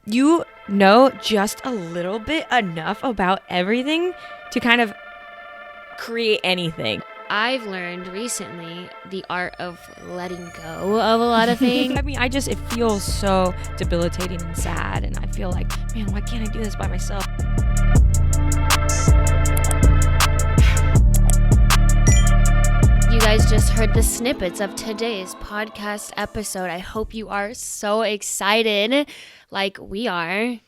you know just a little bit enough about everything to kind of create anything. I've learned recently the art of letting go of a lot of things. I mean, it feels so debilitating and sad, and I feel like, man, why can't I do this by myself? You guys just heard the snippets of today's podcast episode. I hope you are so excited like we are.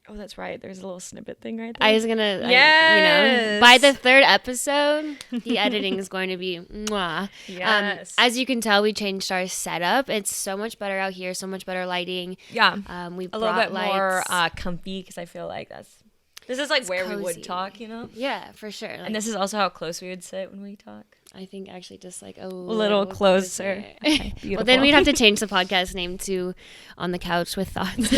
Oh, that's right. There's a little snippet thing right there. I was gonna, yes. by the third episode, the editing is going to be mwah. Yes. As you can tell, we changed our setup. It's so much better out here, so much better lighting. Yeah. We a little bit lights. more comfy because I feel like this is like where cozy. we would talk, you know? Yeah, for sure. And this is also how close we would sit when we talk. I think actually just like a little closer. Okay, well, then we'd have to change the podcast name to On the Couch with Thoughts.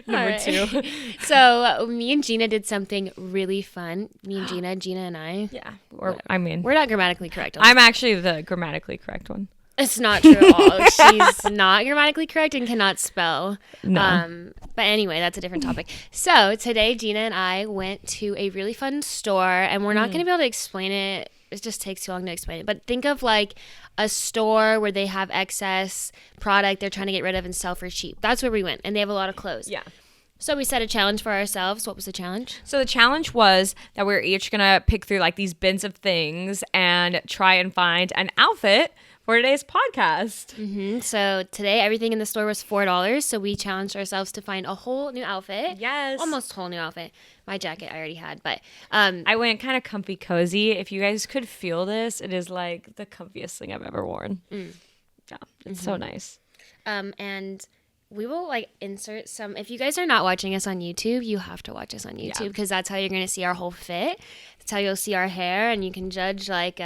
Number 2. So me and Jeana did something really fun. Me and Jeana and I. Yeah. We're not grammatically correct. I'm actually the grammatically correct one. It's not true at all. She's not grammatically correct and cannot spell. No. But anyway, that's a different topic. So today, Jeana and I went to a really fun store, and we're not going to be able to explain it. It just takes too long to explain it. But think of like a store where they have excess product they're trying to get rid of and sell for cheap. That's where we went, and they have a lot of clothes. Yeah. So we set a challenge for ourselves. What was the challenge? So the challenge was that we were each going to pick through like these bins of things and try and find an outfit for today's podcast. Mm-hmm. So today, everything in the store was $4. So we challenged ourselves to find a whole new outfit. Yes. Almost whole new outfit. My jacket I already had, but I went kind of comfy cozy. If you guys could feel this, it is like the comfiest thing I've ever worn. Yeah, it's so nice. And we will like insert some. If you guys are not watching us on YouTube, you have to watch us on YouTube because that's how you're going to see our whole fit. That's how you'll see our hair, and you can judge like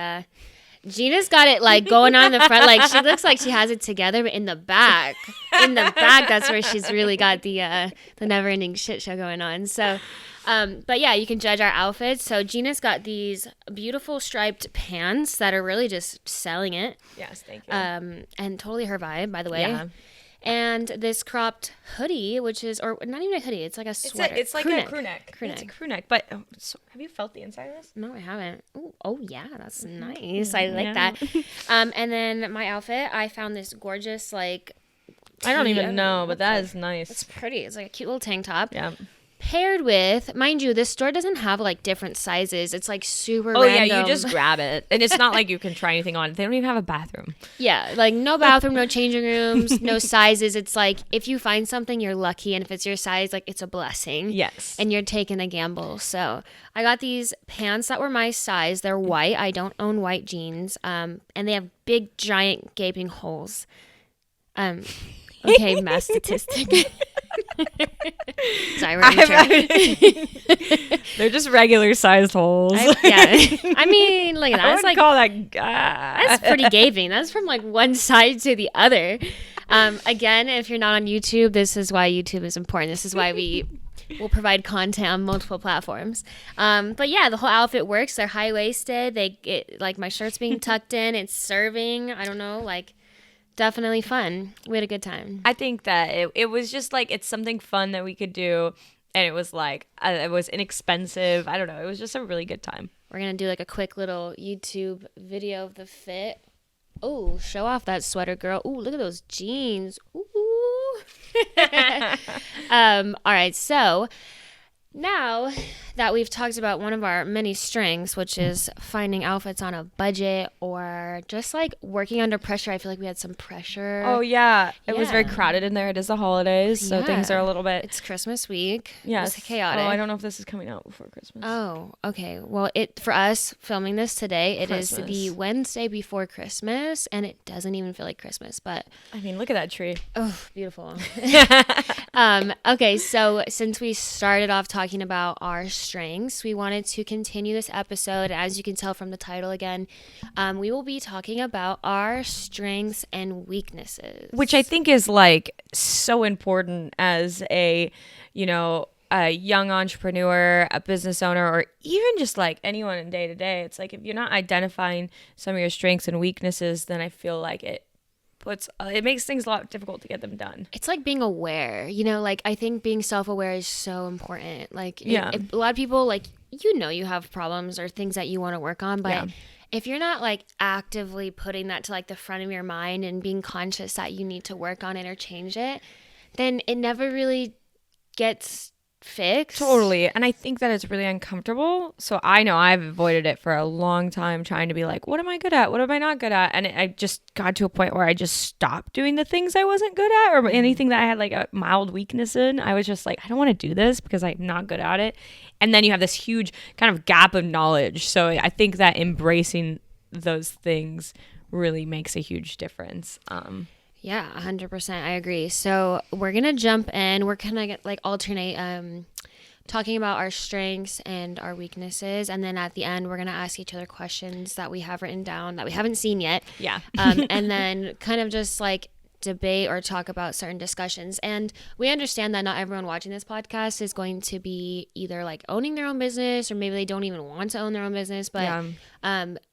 Jeana's got it like going on in the front, like she looks like she has it together, but in the back, that's where she's really got the never-ending shit show going on. So, but yeah, you can judge our outfits. So Jeana's got these beautiful striped pants that are really just selling it. Yes, thank you. And totally her vibe, by the way. Yeah. And this cropped hoodie, which is, or not even a hoodie, it's like a sweater. It's like a crew neck. Crew It's a neck. crew neck. But so, have you felt the inside of this? No, I haven't. Ooh, oh, yeah, that's nice. I like Yeah. that. And then my outfit, I found this gorgeous, like, I don't even tee. know, but that is nice. It's pretty. It's like a cute little tank top. Yeah. Paired with, mind you, this store doesn't have, like, different sizes. It's, like, super Oh, random. yeah, you just grab it. And it's not like you can try anything on. They don't even have a bathroom. Yeah, like, no bathroom, no changing rooms, no sizes. It's like, if you find something, you're lucky. And if it's your size, like, it's a blessing. Yes. And you're taking a gamble. So I got these pants that were my size. They're white. I don't own white jeans. And they have big, giant, gaping holes. Okay, math statistic. Sorry, they're just regular sized holes. I mean, look at that. I That's would like call that. that's pretty gaping. That's from like one side to the other. Again, if you're not on YouTube, this is why YouTube is important. This is why we will provide content on multiple platforms. But yeah, the whole outfit works. They're high waisted. Like my shirt's being tucked in. It's serving. I don't know, like. Definitely fun. We had a good time. I think that it was just like it's something fun that we could do, and it was like it was inexpensive. I don't know. It was just a really good time. We're gonna do like a quick little YouTube video of the fit. Oh, show off that sweater, girl. Ooh, look at those jeans. Ooh. All right, so now that we've talked about one of our many strengths, which is finding outfits on a budget or just like working under pressure. I feel like we had some pressure. Oh, yeah. It was very crowded in there. It is the holidays, so things are a little bit... It's Christmas week. Yes. It's chaotic. Oh, I don't know if this is coming out before Christmas. Oh, okay. Well, for us filming this today, it is the Wednesday before Christmas, and it doesn't even feel like Christmas, but... I mean, look at that tree. Oh, beautiful. Okay, so since we started off talking about our strengths, we wanted to continue this episode. As you can tell from the title again, we will be talking about our strengths and weaknesses. Which I think is like so important as a young entrepreneur, a business owner, or even just like anyone in day to day. It's like if you're not identifying some of your strengths and weaknesses, then I feel like it it makes things a lot difficult to get them done. It's like being aware, like I think being self-aware is so important. Like a lot of people, like, you have problems or things that you want to work on, but if you're not like actively putting that to like the front of your mind and being conscious that you need to work on it or change it, then it never really gets fixed. Totally. And I think that it's really uncomfortable. So I know I've avoided it for a long time, trying to be like, what am I good at? What am I not good at? And I just got to a point where I just stopped doing the things I wasn't good at, or anything that I had like a mild weakness in. I was just like, I don't want to do this because I'm not good at it. And then you have this huge kind of gap of knowledge. So I think that embracing those things really makes a huge difference. Yeah, 100%. I agree. So we're going to jump in. We're going to like alternate talking about our strengths and our weaknesses. And then at the end, we're going to ask each other questions that we have written down that we haven't seen yet. Yeah. And then kind of just like debate or talk about certain discussions. And we understand that not everyone watching this podcast is going to be either like owning their own business, or maybe they don't even want to own their own business. But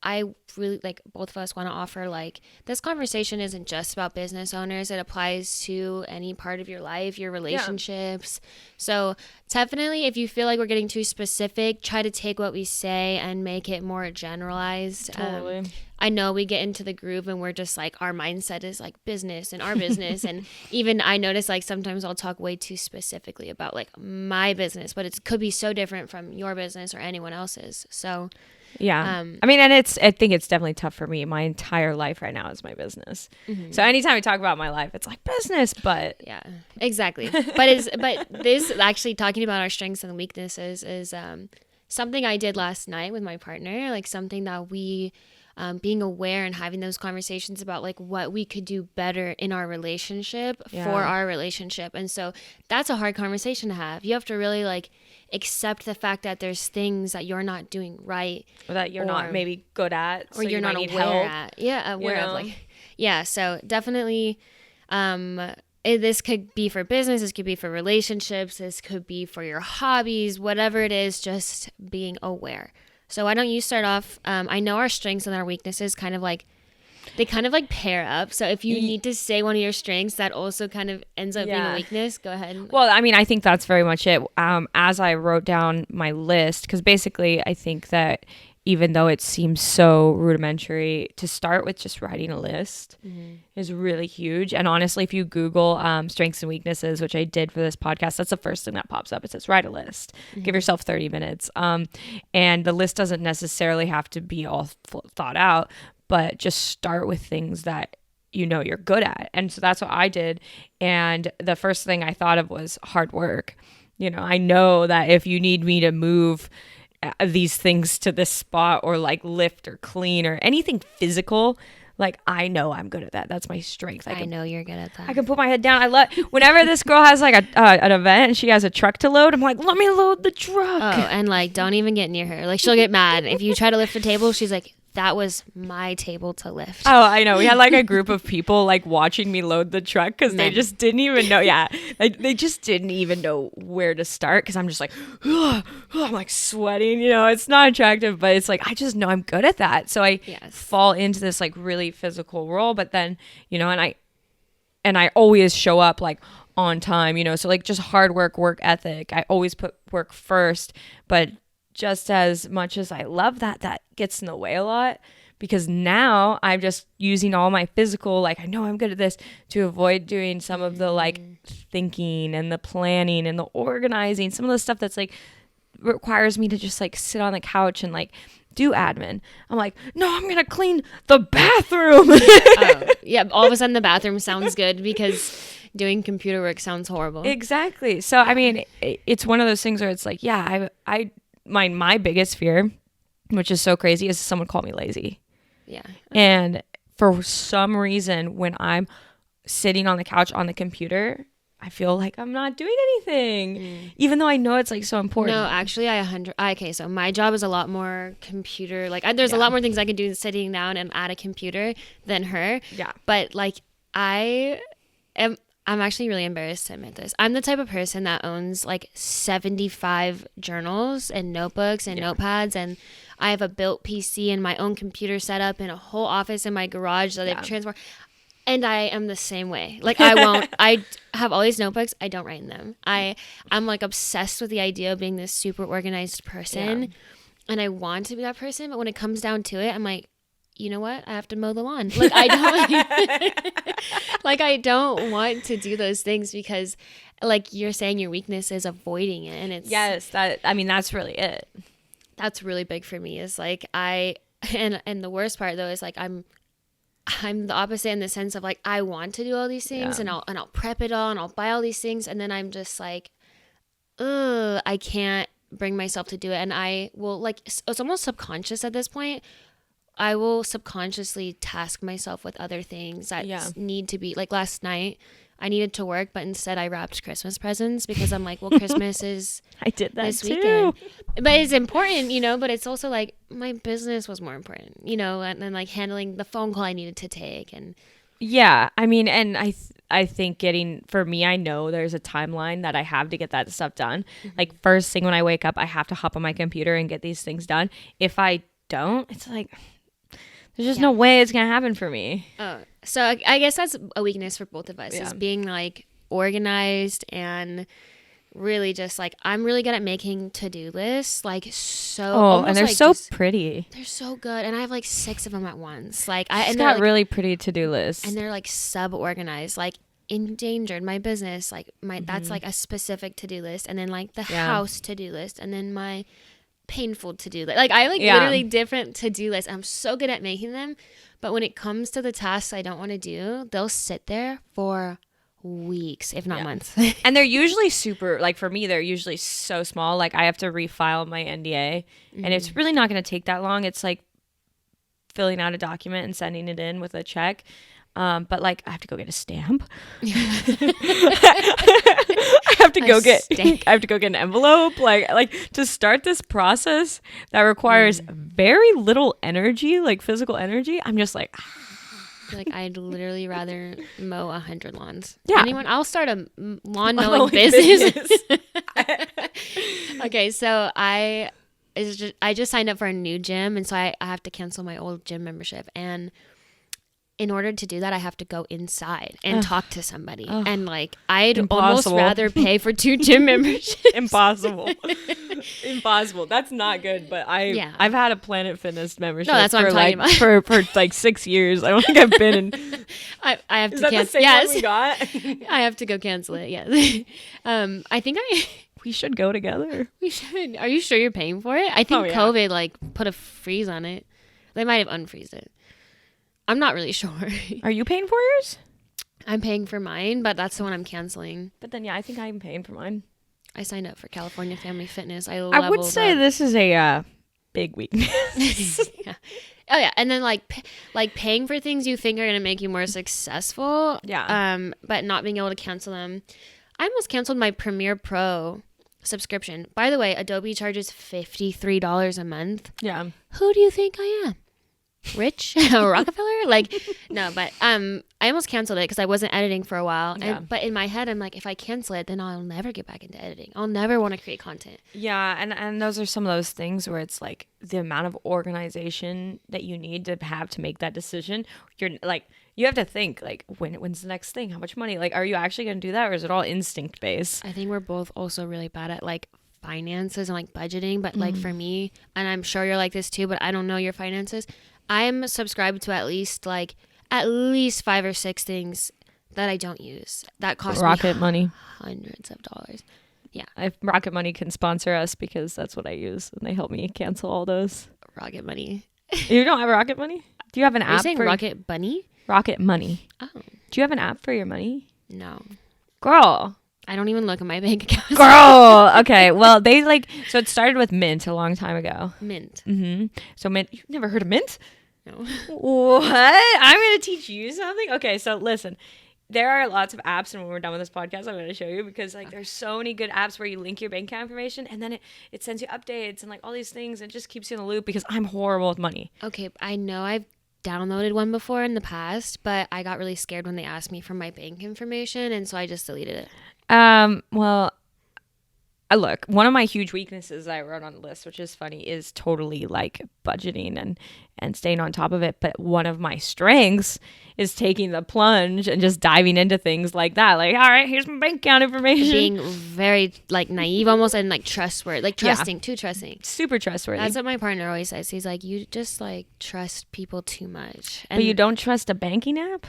I really, like, both of us want to offer, like, this conversation isn't just about business owners. It applies to any part of your life, your relationships. So definitely, if you feel like we're getting too specific, try to take what we say and make it more generalized. Totally. I know we get into the groove and we're just like, our mindset is like business and our business. And even I notice, like, sometimes I'll talk way too specifically about like my business, but it could be so different from your business or anyone else's. So yeah. I mean, and I think it's definitely tough for me. My entire life right now is my business. Mm-hmm. So anytime we talk about my life, it's like business, but yeah, exactly. but this actually, talking about our strengths and weaknesses is something I did last night with my partner, like something that we being aware and having those conversations about like what we could do better in our relationship for our relationship. And so that's a hard conversation to have. You have to really like accept the fact that there's things that you're not doing right, or that you're not maybe good at, or you're not aware at. Yeah, aware of, like, yeah. So definitely, this could be for business, this could be for relationships, this could be for your hobbies, whatever it is, just being aware. So why don't you start off? I know our strengths and our weaknesses kind of like pair up. So if you need to say one of your strengths that also kind of ends up being a weakness, go ahead. Well, I mean, I think that's very much it. As I wrote down my list, because basically I think that even though it seems so rudimentary, to start with just writing a list is really huge. And honestly, if you Google strengths and weaknesses, which I did for this podcast, that's the first thing that pops up. It says write a list. Give yourself 30 minutes. And the list doesn't necessarily have to be all thought out, but just start with things that you know you're good at. And so that's what I did. And the first thing I thought of was hard work. You know, I know that if you need me to move these things to this spot, or like lift or clean or anything physical, like, I know I'm good at that. That's my strength. I know you're good at that. I can put my head down. I love whenever this girl has like an event and she has a truck to load, I'm like, let me load the truck. Oh, and like, don't even get near her. Like, she'll get mad if you try to lift the table. She's like, that was my table to lift. Oh, I know. We had like a group of people like watching me load the truck because they just didn't even know. Yeah, like they just didn't even know where to start, because I'm just like, I'm like sweating. You know, it's not attractive, but it's like I just know I'm good at that. So I fall into this like really physical role, but then, you know, and I always show up like on time. You know, so like just hard work ethic. I always put work first, but just as much as I love that, that gets in the way a lot, because now I'm just using all my physical, like, I know I'm good at this, to avoid doing some of the like thinking and the planning and the organizing, some of the stuff that's like requires me to just like sit on the couch and like do admin. I'm like, no, I'm gonna clean the bathroom. Yeah, all of a sudden the bathroom sounds good because doing computer work sounds horrible. Exactly. So I mean, it's one of those things where it's like, yeah, my biggest fear, which is so crazy, is someone call me lazy. Yeah. And for some reason, when I'm sitting on the couch on the computer, I feel like I'm not doing anything, even though I know it's like so important. No, actually, okay, so my job is a lot more computer. Like, there's a lot more things I can do sitting down and at a computer than her. Yeah. But like, I'm actually really embarrassed to admit this. I'm the type of person that owns like 75 journals and notebooks and notepads, and I have a built PC and my own computer setup and a whole office in my garage that I've transformed. And I am the same way. Like I have all these notebooks. I don't write in them. I'm like obsessed with the idea of being this super organized person. Yeah. And I want to be that person. But when it comes down to it, I'm like, you know what? I have to mow the lawn. Like I don't, like I don't want to do those things because like you're saying your weakness is avoiding it. And it's, yes, that's really it. That's really big for me is like and the worst part though is like I'm the opposite in the sense of like I want to do all these things and I'll prep it all and I'll buy all these things and then I'm just like, ugh, I can't bring myself to do it. And I will like it's almost subconscious at this point. I will subconsciously task myself with other things that need to be like last night. I needed to work, but instead I wrapped Christmas presents because I'm like, well, Christmas is I did that this too. weekend. But it's important, you know, but it's also like my business was more important, you know, and then like handling the phone call I needed to take. And yeah, I mean, and I think for me, I know there's a timeline that I have to get that stuff done. Mm-hmm. Like first thing when I wake up, I have to hop on my computer and get these things done. If I don't, it's like, there's just no way it's going to happen for me. Oh, so I guess that's a weakness for both of us is being like organized and really just like I'm really good at making to-do lists like so and they're like so pretty. They're so good and I have like 6 of them at once. Like She's got like, really pretty to-do lists and they're like sub-organized like endangered my business like my that's like a specific to-do list and then like the house to-do list and then my painful to-do list. Like I like literally different to-do lists. I'm so good at making them, but when it comes to the tasks I don't want to do, they'll sit there for weeks, if not months. And they're usually super, like for me, they're usually so small. Like I have to refile my NDA and it's really not going to take that long. It's like filling out a document and sending it in with a check. But like I have to go get a stamp. I have to go get an envelope. Like to start this process that requires very little energy, like physical energy. I'm just like, like I'd literally rather mow 100 lawns. Yeah. I'll start a lawn mowing business. Okay, so I just signed up for a new gym, and so I have to cancel my old gym membership. And in order to do that, I have to go inside and talk to somebody. And like, I'd almost rather pay for 2 gym memberships. Impossible. That's not good. But I've had a Planet Fitness membership. No, that's what I'm talking about. for like 6 years. I don't think I've been in. I have to cancel. Is that the same one we got? I have to go cancel it. Yes. I think we should go together. We should. Are you sure you're paying for it? I think COVID like put a freeze on it. They might have unfreezed it. I'm not really sure. Are you paying for yours? I'm paying for mine, but that's the one I'm canceling. But then, I think I'm paying for mine. I signed up for California Family Fitness. I would say this is a big weakness. Yeah. Oh yeah, and then like paying for things you think are gonna make you more successful. Yeah. But not being able to cancel them. I almost canceled my Premiere Pro subscription. By the way, Adobe charges $53 a month. Yeah. Who do you think I am? Rich? Rockefeller? Like, no, but I almost canceled it because I wasn't editing for a while. But in my head, I'm like, if I cancel it, then I'll never get back into editing. I'll never want to create content. Yeah, and those are some of those things where it's like the amount of organization that you need to have to make that decision. You're like, you have to think like, when's the next thing? How much money? Like, are you actually going to do that, or is it all instinct based? I think we're both also really bad at like finances and like budgeting. But like for me, and I'm sure you're like this too, but I don't know your finances. I'm subscribed to at least 5 or 6 things that I don't use. That cost Rocket me Money. Hundreds of dollars. Yeah. If Rocket Money can sponsor us because that's what I use and they help me cancel all those. Rocket Money. You don't have Rocket Money? Do you have an app? Are you saying Rocket Bunny? Rocket Money. Oh. Do you have an app for your money? No. Girl. I don't even look at my bank account. Girl. Okay. Well, so it started with Mint a long time ago. Mint. Mm-hmm. So Mint, you've never heard of Mint? No. What? I'm going to teach you something? Okay, so listen. There are lots of apps, and when we're done with this podcast, I'm going to show you because there's so many good apps where you link your bank account information, and then it sends you updates and like all these things. It just keeps you in the loop because I'm horrible with money. Okay, I know I've downloaded one before in the past, but I got really scared when they asked me for my bank information, and so I just deleted it. Well, look, one of my huge weaknesses I wrote on the list, which is funny, is totally like budgeting and staying on top of it. But one of my strengths is taking the plunge and just diving into things like that. Like, all right, here's my bank account information. Being very like naive almost and like trustworthy, like trusting, too trusting. Super trustworthy. That's what my partner always says. He's like, you just like trust people too much. But you don't trust a banking app?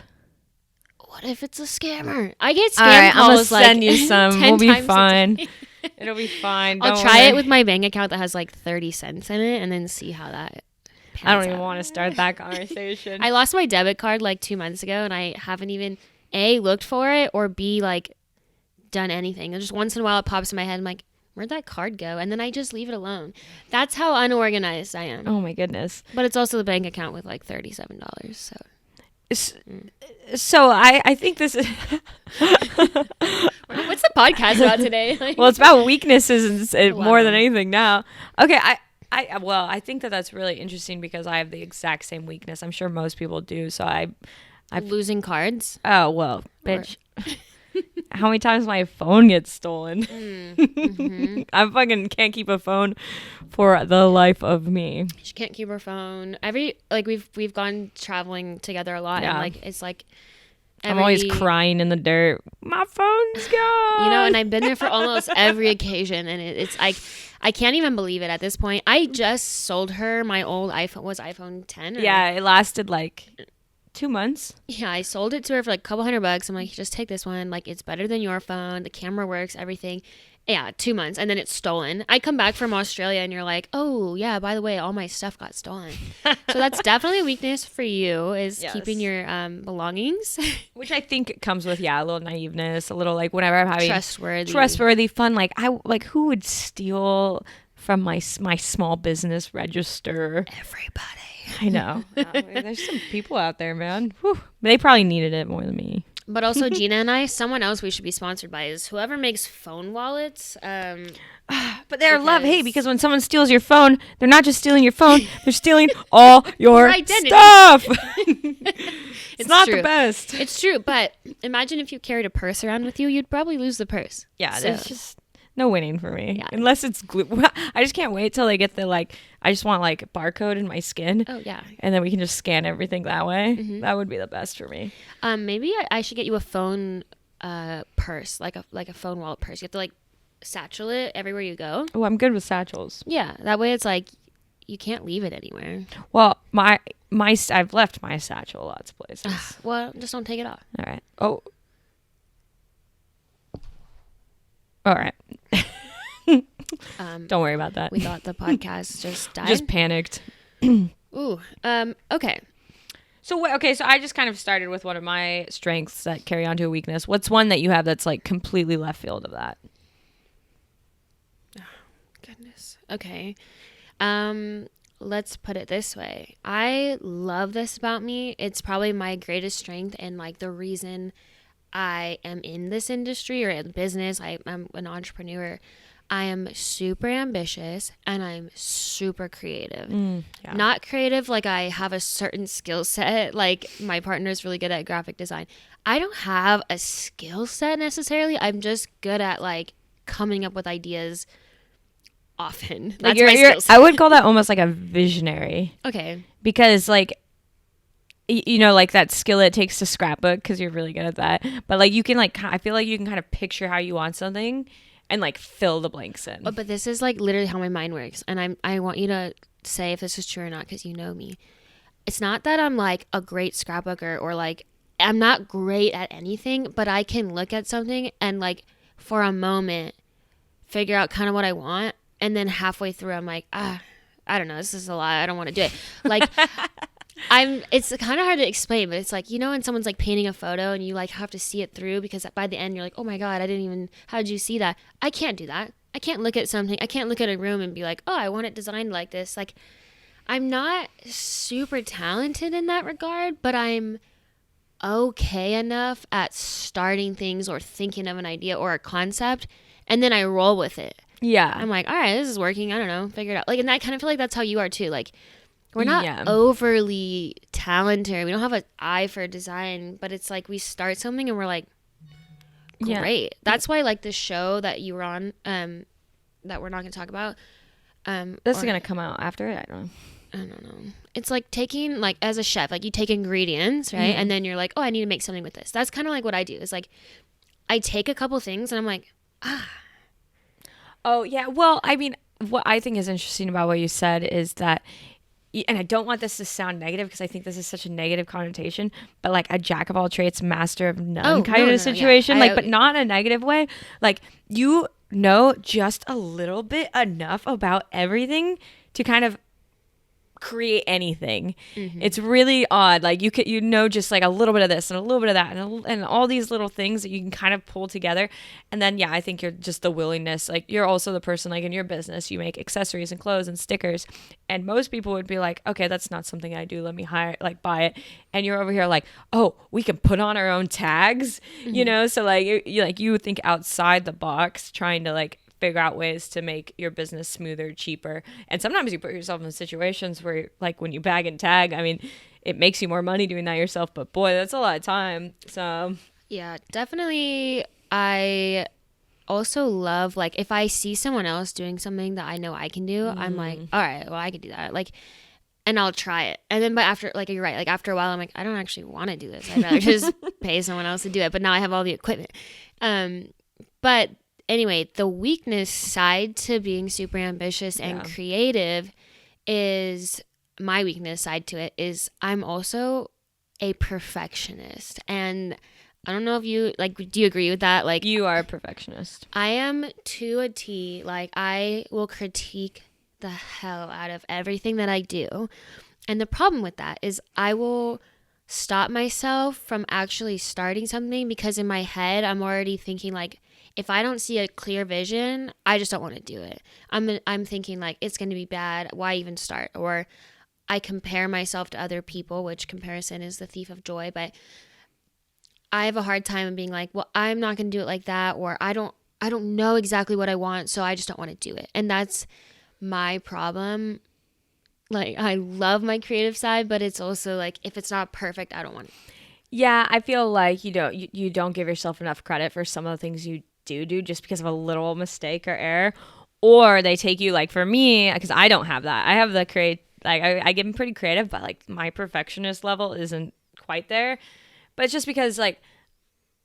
What if it's a scammer? I get scam all right, calls. I'm gonna send you some. We'll be fine. It'll be fine. I'll try it with my bank account that has like 30 cents in it and then see how that pans I don't even out. want to start that conversation. I lost my debit card like 2 months ago and I haven't even A, looked for it, or B, like done anything. And just once in a while it pops in my head. I'm like, where'd that card go? And then I just leave it alone. That's how unorganized I am. Oh my goodness. But it's also the bank account with like $37. So I think this is What's the podcast about today? well, it's about weaknesses and more than Wow. anything now. Okay, I think that's really interesting because I have the exact same weakness. I'm sure most people do. So I've losing cards. oh well, bitch. How many times my phone gets stolen? Mm-hmm. I fucking can't keep a phone for the life of me. She can't keep her phone. We've gone traveling together a lot, Yeah. and like it's like I'm always crying in the dirt. My phone's gone. You know, and I've been there for almost every occasion, and it's like I can't even believe it at this point. I just sold her my old iPhone. Was iPhone 10? Yeah, it lasted like 2 months. Yeah, I sold it to her for like a couple $100. I'm like, just take this one. Like, it's better than your phone. The camera works, everything. Yeah, 2 months, and then it's stolen. I come back from Australia, and you're like, oh yeah, by the way, all my stuff got stolen. So that's definitely a weakness for you is Yes. keeping your belongings. Which I think comes with a little naiveness, a little like whenever I'm having Trustworthy fun. Like who would steal from my small business register? Everybody. I know. There's some people out there, man. Whew. They probably needed it more than me. But also Jeana and I, someone else we should be sponsored by is whoever makes phone wallets. But they're because when someone steals your phone, they're not just stealing your phone, they're stealing all your identity. stuff. It's not true. the best. It's true, but imagine if you carried a purse around with you, you'd probably lose the purse. Yeah, So- there's just no winning for me. Yeah. Unless it's glue. I just can't wait till they get the I just want barcode in my skin. Oh yeah. And then we can just scan everything that way. Mm-hmm. That would be the best for me. Maybe I should get you a phone purse, like a phone wallet purse. You have to satchel it everywhere you go. Oh, I'm good with satchels. Yeah, that way it's like you can't leave it anywhere. Well, I've left my satchel lots of places. Well, just don't take it off. All right. Oh. All right. Don't worry about that. We thought the podcast just died. Just panicked. Ooh. Okay. So I just kind of started with one of my strengths that carry on to a weakness. What's one that you have that's completely left field of that? Goodness. Okay. Let's put it this way. I love this about me. It's probably my greatest strength and the reason I am in this industry or in business. I'm an entrepreneur. I am super ambitious and I'm super creative. Yeah. Not creative like I have a certain skill set. Like my partner's really good at graphic design. I don't have a skill set necessarily. I'm just good at coming up with ideas often. That's my skill set. I would call that almost like a visionary. Okay. Because that skill it takes to scrapbook because you're really good at that. But you can I feel like you can kind of picture how you want something and fill the blanks in. But this is literally how my mind works. And I want you to say if this is true or not because you know me. It's not that I'm a great scrapbooker or I'm not great at anything, but I can look at something and for a moment figure out kind of what I want. And then halfway through, I'm I don't know. This is a lie. I don't want to do it. It's kind of hard to explain, but it's when someone's painting a photo and you have to see it through because by the end you're oh my God, how did you see that? I can't do that. I can't look at something. I can't look at a room and be oh, I want it designed like this. I'm not super talented in that regard, but I'm okay enough at starting things or thinking of an idea or a concept. And then I roll with it. Yeah. I'm all right, this is working. I don't know. Figure it out. And I kind of feel that's how you are too. We're not overly talented. We don't have an eye for design, but it's we start something and we're great. Yeah. That's why the show that you were on, that we're not going to talk about. This is gonna come out after it. I don't know. It's like taking, like, as a chef, like, you take ingredients, right? And then you're like, oh, I need to make something with this. That's kind of like what I do. Is like, I take a couple things and I'm like, Oh yeah. Well, I mean, what I think is interesting about what you said is that, and I don't want this to sound negative because I think this is such a negative connotation, but like a jack of all trades, master of none kind of situation, like, but not in a negative way. Like, you know just a little bit enough about everything to kind of create anything. It's really odd. Like, you know just like a little bit of this and a little bit of that and all these little things that you can kind of pull together. And then I think you're just the willingness, like, you're also the person, like, in your business you make accessories and clothes and stickers, and most people would be like, okay, that's not something I do, let me buy it. And you're over here like, oh, we can put on our own tags, you know. So like you think outside the box, trying to like figure out ways to make your business smoother, cheaper. And sometimes you put yourself in situations where, like, when you bag and tag, I mean, it makes you more money doing that yourself, but boy, that's a lot of time. So yeah, definitely. I also love, like, if I see someone else doing something that I know I can do, I'm like, all right, well, I could do that. Like, and I'll try it. And then, but after, like, you're right, like, after a while, I'm like, I don't actually want to do this. I'd rather just pay someone else to do it. But now I have all the equipment. But anyway, the weakness side to being super ambitious and creative is, my weakness side to it is, I'm also a perfectionist. And I don't know if you, like, do you agree with that? Like, you are a perfectionist. I am to a T. Like, I will critique the hell out of everything that I do. And the problem with that is I will stop myself from actually starting something because in my head, I'm already thinking, like, if I don't see a clear vision, I just don't want to do it. I'm thinking, like, it's going to be bad. Why even start? Or I compare myself to other people, which comparison is the thief of joy. But I have a hard time being like, well, I'm not going to do it like that. Or I don't know exactly what I want, so I just don't want to do it. And that's my problem. Like, I love my creative side, but it's also like, if it's not perfect, I don't want it. Yeah, I feel like you don't give yourself enough credit for some of the things you do just because of a little mistake or error, or they take you, like, for me, because I don't have that. I have the I get pretty creative, but like my perfectionist level isn't quite there. But it's just because, like,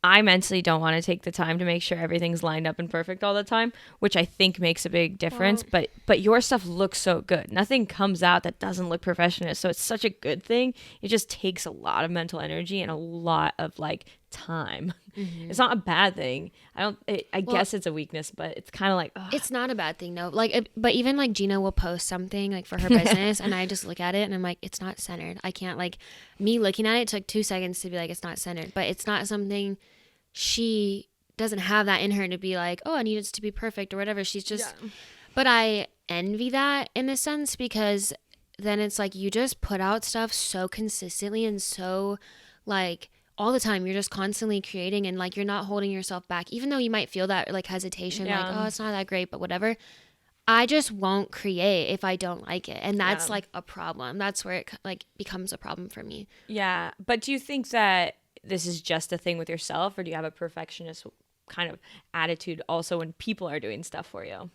I mentally don't want to take the time to make sure everything's lined up and perfect all the time, which I think makes a big difference. But your stuff looks so good. Nothing comes out that doesn't look professional. So it's such a good thing. It just takes a lot of mental energy and a lot of, like, time. It's not a bad thing. I guess it's a weakness, but it's kind of like, ugh. It's not a bad thing, no. Like, but even, like, Jeana will post something, like, for her business, and I just look at it and I'm like, it's not centered. I can't, like, me looking at it took 2 seconds to be like, it's not centered. But it's not something, she doesn't have that in her to be like, oh, I need it to be perfect or whatever. She's just, but I envy that in a sense, because then it's like, you just put out stuff so consistently and so, like, all the time. You're just constantly creating, and, like, you're not holding yourself back, even though you might feel that, like, hesitation, like, oh, it's not that great, but whatever. I just won't create if I don't like it. And that's like a problem. That's where it, like, becomes a problem for me. Yeah. But do you think that this is just a thing with yourself, or do you have a perfectionist kind of attitude also when people are doing stuff for you?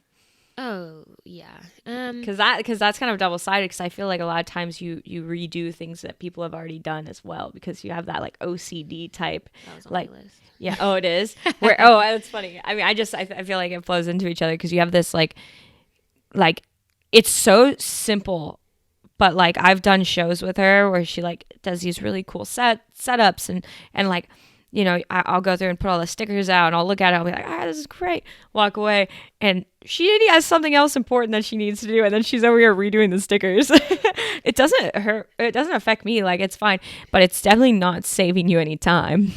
Oh, yeah. Because that's kind of double-sided, because I feel like a lot of times you redo things that people have already done as well, because you have that, like, OCD type. That was on like my list. Yeah. Oh, it is. That's funny. I mean, I feel like it flows into each other, because you have this like it's so simple, but, like, I've done shows with her where she, like, does these really cool setups and like, you know, I'll go through and put all the stickers out, and I'll look at it, I'll be like, this is great, walk away, and she has something else important that she needs to do, and then she's over here redoing the stickers. It doesn't affect me, like, it's fine, but it's definitely not saving you any time.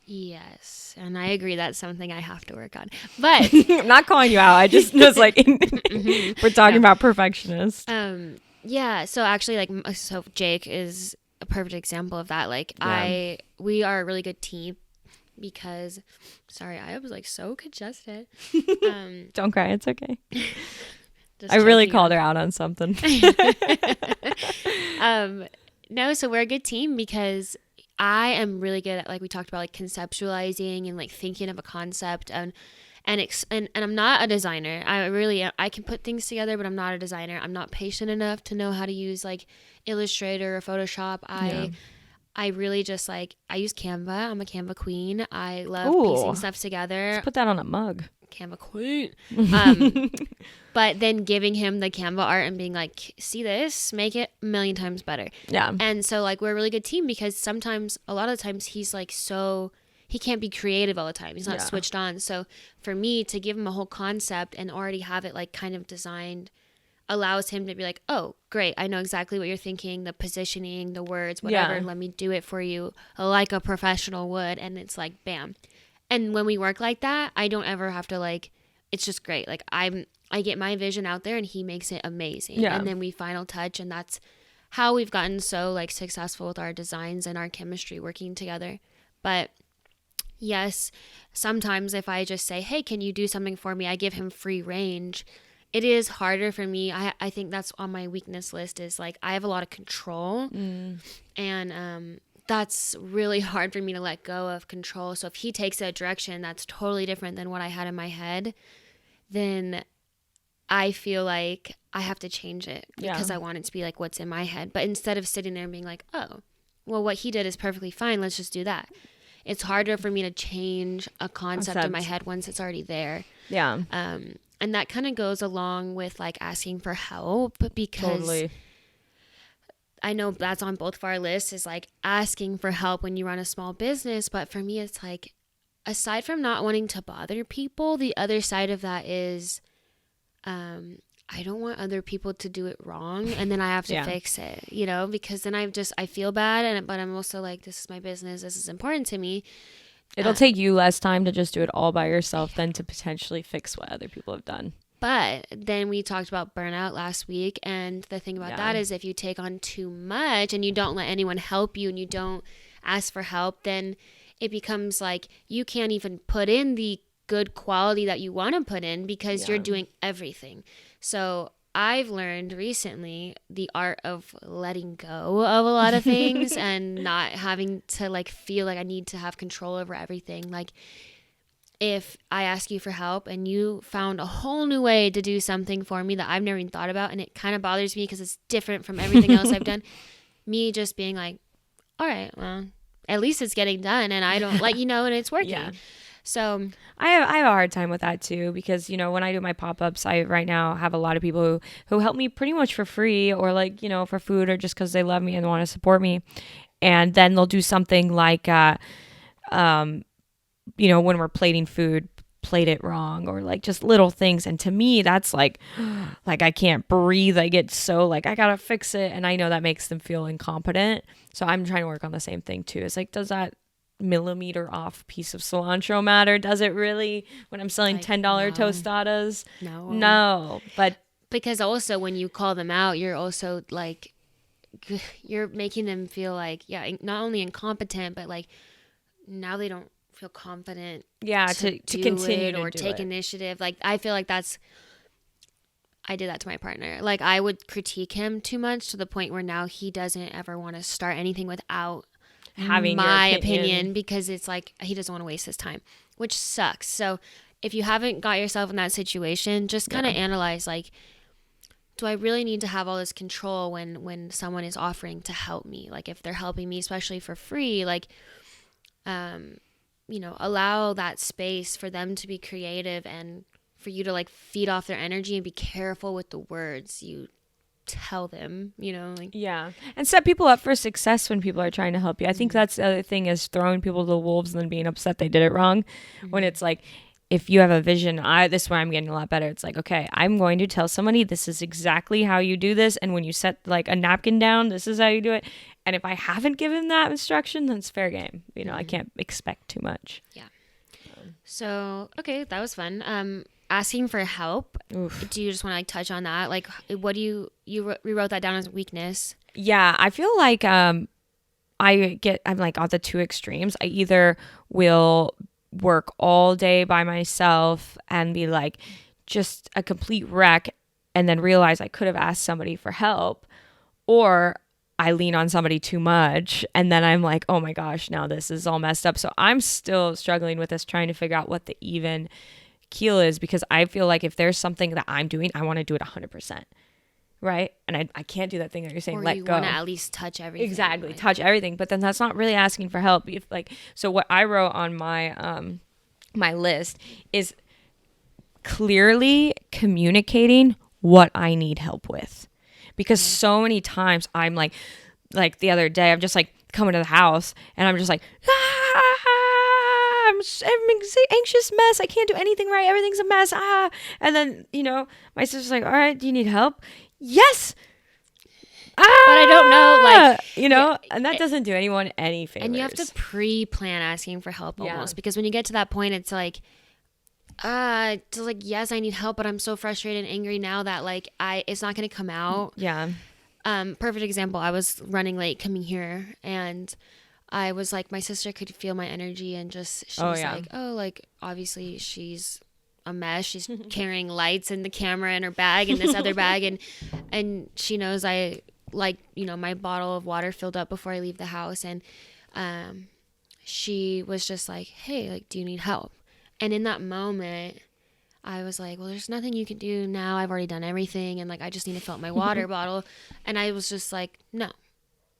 Yes, and I agree, that's something I have to work on. But I'm not calling you out. I just was like, we're talking about perfectionists. Yeah. So actually, like, so Jake is a perfect example of that. Like, we are a really good team because, sorry, I was, like, so congested. Don't cry. It's okay. I really called her out on something. No, so we're a good team because I am really good at, like we talked about, like conceptualizing and like thinking of a concept, and I'm not a designer. I can put things together, but I'm not a designer. I'm not patient enough to know how to use like Illustrator or Photoshop. I really just like, I use Canva. I'm a Canva queen. I love piecing stuff together. Let's put that on a mug. Canva queen. But then giving him the Canva art and being like, see this, make it a million times better. Yeah. And so like we're a really good team, because a lot of the times he's like, he can't be creative all the time. He's not switched on. So for me to give him a whole concept and already have it like kind of designed allows him to be like, oh, great, I know exactly what you're thinking, the positioning, the words, whatever. Let me do it for you like a professional would. And it's like, bam. And when we work like that, I don't ever have to like, it's just great. Like I get my vision out there and he makes it amazing. And then we final touch, and that's how we've gotten so like successful with our designs and our chemistry working together. But yes, sometimes if I just say, hey, can you do something for me? I give him free range. It is harder for me. I think that's on my weakness list, is like I have a lot of control, and that's really hard for me to let go of control. So if he takes a direction that's totally different than what I had in my head, then I feel like I have to change it because I want it to be like what's in my head. But instead of sitting there and being like, oh, well, what he did is perfectly fine, let's just do that. It's harder for me to change a concept in my head once it's already there. Yeah. And that kind of goes along with like asking for help, because I know that's on both of our lists, is like asking for help when you run a small business. But for me, it's like, aside from not wanting to bother people, the other side of that is I don't want other people to do it wrong and then I have to fix it, you know, because then I feel bad, but I'm also like, this is my business, this is important to me. It'll take you less time to just do it all by yourself than to potentially fix what other people have done. But then we talked about burnout last week, and the thing about that is if you take on too much and you don't let anyone help you and you don't ask for help, then it becomes like you can't even put in the good quality that you want to put in because you're doing everything. So I've learned recently the art of letting go of a lot of things and not having to like feel like I need to have control over everything. Like if I ask you for help and you found a whole new way to do something for me that I've never even thought about, and it kind of bothers me because it's different from everything else I've done, me just being like, all right, well, at least it's getting done and I don't like, you know, and it's working. Yeah. So I have a hard time with that too, because, you know, when I do my pop-ups, I right now have a lot of people who help me pretty much for free, or like, you know, for food, or just because they love me and want to support me. And then they'll do something like, you know, when we're plating food, plate it wrong, or like just little things. And to me, that's like I can't breathe. I get so like, I gotta fix it. And I know that makes them feel incompetent. So I'm trying to work on the same thing too. It's like, does that millimeter off piece of cilantro matter? Does it really, when I'm selling like, $10 tostadas? No. But because also when you call them out, you're also like, you're making them feel like, not only incompetent, but like now they don't feel confident to continue or take initiative. Like I feel like I did that to my partner. Like I would critique him too much to the point where now he doesn't ever want to start anything without having my opinion, because it's like he doesn't want to waste his time, which sucks. So if you haven't got yourself in that situation, just kind of analyze, like, do I really need to have all this control when someone is offering to help me? Like if they're helping me, especially for free, like, you know, allow that space for them to be creative and for you to like feed off their energy, and be careful with the words you tell them, you know, like and set people up for success when people are trying to help you. I think that's the other thing, is throwing people to the wolves and then being upset they did it wrong. When it's like, if you have a vision, this is where I'm getting a lot better. It's like, okay, I'm going to tell somebody this is exactly how you do this, and when you set like a napkin down, this is how you do it. And if I haven't given that instruction, then it's fair game. You know, I can't expect too much. So okay, that was fun. Asking for help. Oof. Do you just want to like touch on that? Like, what do you rewrote that down as a weakness? Yeah, I feel like I'm like on the two extremes. I either will work all day by myself and be like just a complete wreck, and then realize I could have asked somebody for help, or I lean on somebody too much, and then I'm like, oh my gosh, now this is all messed up. So I'm still struggling with this, trying to figure out what the even keel is, because I feel like if there's something that I'm doing, I want to do it 100%. Right. And I can't do that thing that you're saying, or let you go. want to at least touch everything. Exactly. Like, touch everything. But then that's not really asking for help. If like, so what I wrote on my, my list is clearly communicating what I need help with. Because so many times I'm like the other day, I'm just like coming to the house and I'm just like, I'm an anxious mess. I can't do anything right. Everything's a mess. And then, you know, my sister's like, all right, do you need help? Yes. But I don't know, like, you know, and that doesn't do anyone any favors. And you have to pre-plan asking for help almost, because when you get to that point, it's like, yes, I need help, but I'm so frustrated and angry now that like it's not going to come out. Yeah. Perfect example. I was running late coming here, and I was like, my sister could feel my energy, and just she was like, oh, like obviously she's a mess. She's carrying lights and the camera in her bag and this other bag, and she knows I like, you know, my bottle of water filled up before I leave the house, and she was just like, hey, like, do you need help? And in that moment, I was like, well, there's nothing you can do now. I've already done everything, and like I just need to fill up my water bottle. And I was just like, no,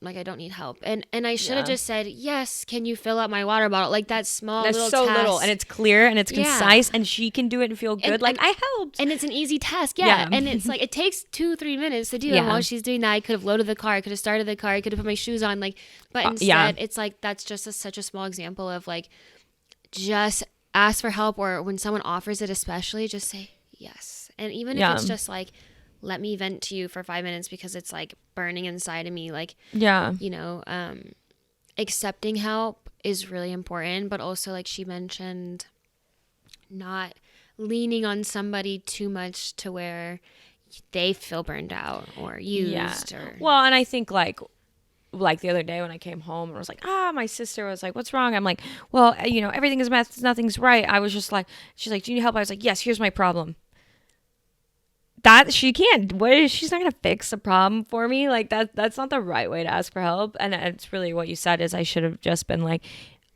like I don't need help. And I should have just said, yes, can you fill up my water bottle? Like that small That's little so task. little, and it's clear and it's concise, and she can do it and feel good. And, like I helped. And it's an easy task, yeah. And it's like it takes 2-3 minutes to do. And while she's doing that, I could have loaded the car, I could have started the car, I could have put my shoes on, like. But instead, it's like that's just such a small example of like, just ask for help, or when someone offers it, especially, just say yes. And even if it's just like, let me vent to you for 5 minutes because it's like burning inside of me, like, you know, accepting help is really important. But also, like she mentioned, not leaning on somebody too much to where they feel burned out or used. Or well, and I think like the other day when I came home and I was like, my sister was like, what's wrong? I'm like, well, you know, everything is a mess. Nothing's right. I was just like, she's like, do you need help? I was like, yes, here's my problem. That she can't, she's not going to fix the problem for me. Like that's not the right way to ask for help. And it's really what you said is I should have just been like,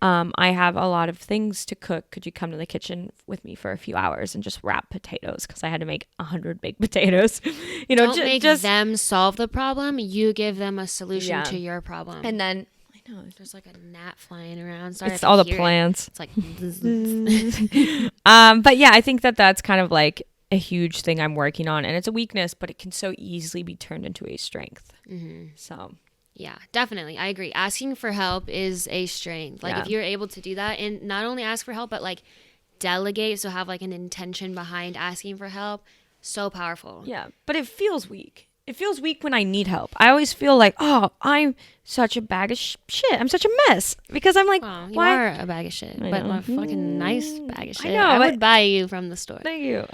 I have a lot of things to cook. Could you come to the kitchen with me for a few hours and just wrap potatoes? Because I had to make 100 baked potatoes. You know, don't make them solve the problem. You give them a solution to your problem. And then I know there's like a gnat flying around. Sorry, it's all the plants. It's like, but yeah, I think that's kind of like a huge thing I'm working on, and it's a weakness, but it can so easily be turned into a strength. So. Yeah, definitely. I agree. Asking for help is a strength. Like if you're able to do that and not only ask for help, but like delegate. So have like an intention behind asking for help. So powerful. Yeah. But it feels weak. It feels weak when I need help. I always feel like, oh, I'm such a bag of shit. I'm such a mess because I'm like, you are a bag of shit, but a fucking nice bag of shit. I know. I would buy you from the store. Thank you.